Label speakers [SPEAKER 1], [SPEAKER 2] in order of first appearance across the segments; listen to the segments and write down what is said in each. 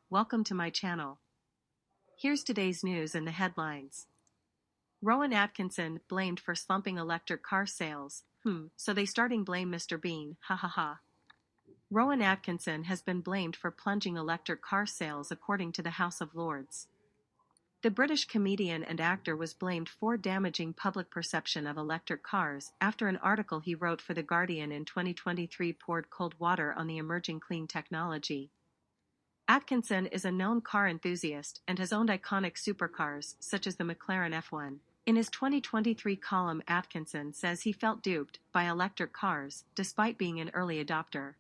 [SPEAKER 1] Welcome to my channel. Here's today's news and the headlines. Rowan Atkinson blamed for slumping electric car sales. So they starting blame Mr. Bean, ha ha ha. Rowan Atkinson has been blamed for plunging electric car sales according to the House of Lords. The British comedian and actor was blamed for damaging public perception of electric cars after an article he wrote for The Guardian in 2023 poured cold water on the emerging clean technology. Atkinson is a known car enthusiast and has owned iconic supercars such as the McLaren F1. In his 2023 column, Atkinson says he felt duped by electric cars despite being an early adopter.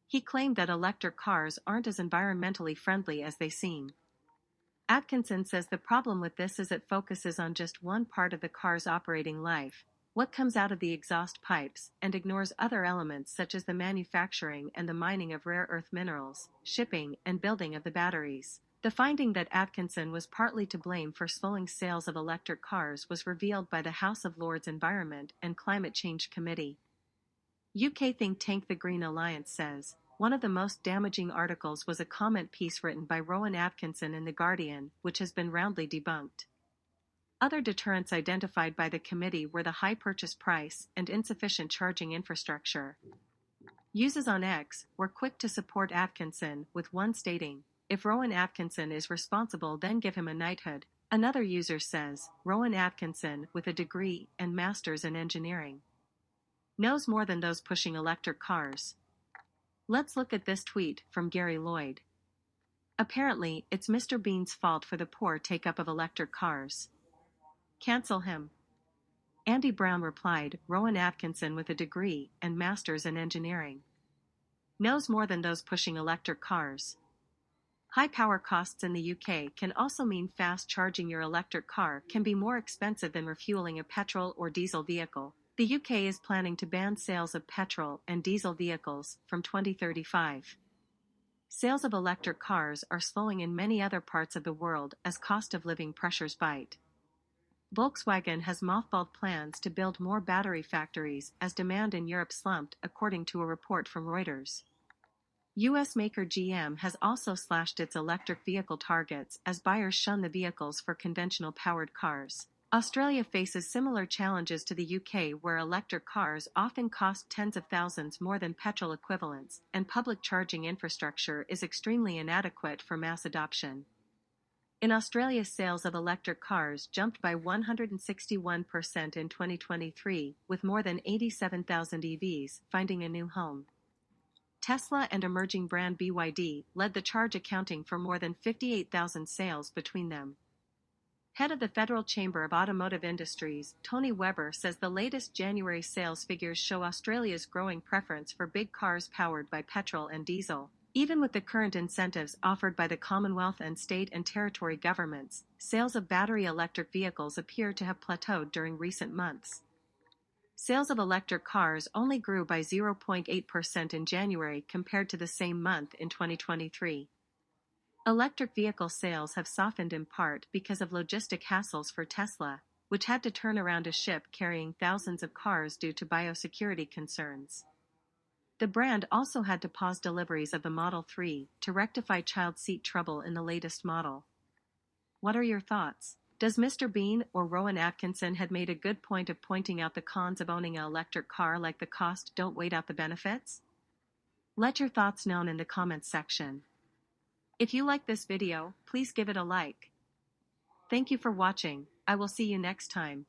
[SPEAKER 1] He claimed that electric cars aren't as environmentally friendly as they seem. Atkinson says the problem with this is it focuses on just one part of the car's operating life, what comes out of the exhaust pipes, and ignores other elements such as the manufacturing and the mining of rare earth minerals, shipping, and building of the batteries. The finding that Atkinson was partly to blame for slowing sales of electric cars was revealed by the House of Lords Environment and Climate Change Committee. UK think tank The Green Alliance says, one of the most damaging articles was a comment piece written by Rowan Atkinson in The Guardian, which has been roundly debunked. Other deterrents identified by the committee were the high purchase price and insufficient charging infrastructure. Users on X were quick to support Atkinson, with one stating, "If Rowan Atkinson is responsible, then give him a knighthood." Another user says, "Rowan Atkinson, with a degree and master's in engineering, knows more than those pushing electric cars." Let's look at this tweet from Gary Lloyd. Apparently, it's Mr. Bean's fault for the poor take-up of electric cars. Cancel him. Andy Brown replied, "Rowan Atkinson with a degree and master's in engineering knows more than those pushing electric cars." High power costs in the UK can also mean fast charging your electric car can be more expensive than refueling a petrol or diesel vehicle. The UK is planning to ban sales of petrol and diesel vehicles from 2035. Sales of electric cars are slowing in many other parts of the world as cost of living pressures bite. Volkswagen has mothballed plans to build more battery factories as demand in Europe slumped, according to a report from Reuters. US maker GM has also slashed its electric vehicle targets as buyers shun the vehicles for conventional powered cars. Australia faces similar challenges to the UK, where electric cars often cost tens of thousands more than petrol equivalents, and public charging infrastructure is extremely inadequate for mass adoption. In Australia, sales of electric cars jumped by 161% in 2023, with more than 87,000 EVs finding a new home. Tesla and emerging brand BYD led the charge, accounting for more than 58,000 sales between them. Head of the Federal Chamber of Automotive Industries, Tony Weber, says the latest January sales figures show Australia's growing preference for big cars powered by petrol and diesel. Even with the current incentives offered by the Commonwealth and state and territory governments, sales of battery electric vehicles appear to have plateaued during recent months. Sales of electric cars only grew by 0.8% in January compared to the same month in 2023. Electric vehicle sales have softened in part because of logistic hassles for Tesla, which had to turn around a ship carrying thousands of cars due to biosecurity concerns. The brand also had to pause deliveries of the Model 3 to rectify child seat trouble in the latest model. What are your thoughts? Does Mr. Bean or Rowan Atkinson had made a good point of pointing out the cons of owning an electric car, like the cost don't weigh out the benefits? Let your thoughts known in the comments section. If you like this video, please give it a like. Thank you for watching. I will see you next time.